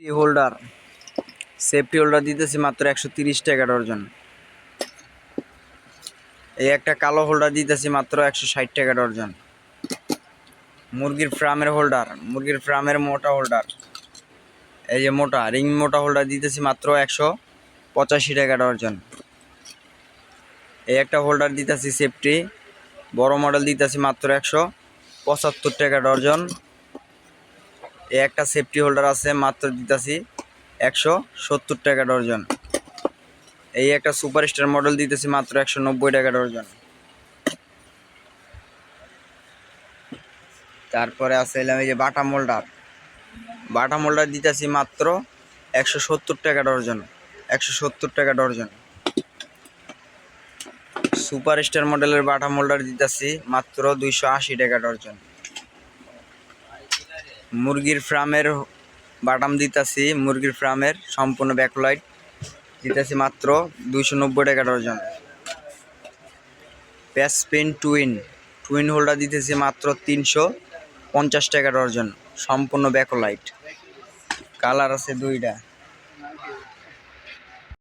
Holder safety holder দিতেছি মাত্র 130 টাকা ডর্জন। এই একটা কালো হোল্ডার দিতেছি মাত্র 160 টাকা ডর্জন। মুরগির ফার্মের মোটা হোল্ডার, এই যে মোটা রিং মোটা হোল্ডার দিতেছি মাত্র 185 টাকা ডর্জন। এই একটা হোল্ডার দিতেছি সেফটি বড় মডেল দিতেছি মাত্র 175 টাকা ডর্জন। এই একটা সেফটি হোল্ডার আছে মাত্র দিতেছি 170 টাকা ডর্জন। এই একটা সুপারস্টার মডেল দিতেছি মাত্র 190 টাকা ডর্জন। তারপরে আছে এই যে বাটা মোল্ডার দিতেছি মাত্র 170 টাকা ডর্জন। 170 টাকা ডর্জন। সুপারস্টার মডেলের বাটা মোল্ডার দিতেছি মাত্র 280 টাকা ডর্জন। মুরগির ফার্মের বাটাম দিতেছি, মুরগির ফার্মের সম্পূর্ণ ব্যাকলাইট দিতেছি মাত্র 290 টাকা ডর্জন। প্যাসপিন টুইন হোল্ডার দিতেছি মাত্র 350 টাকা ডর্জন, সম্পূর্ণ ব্যাকলাইট। কালার আছে দুইটা।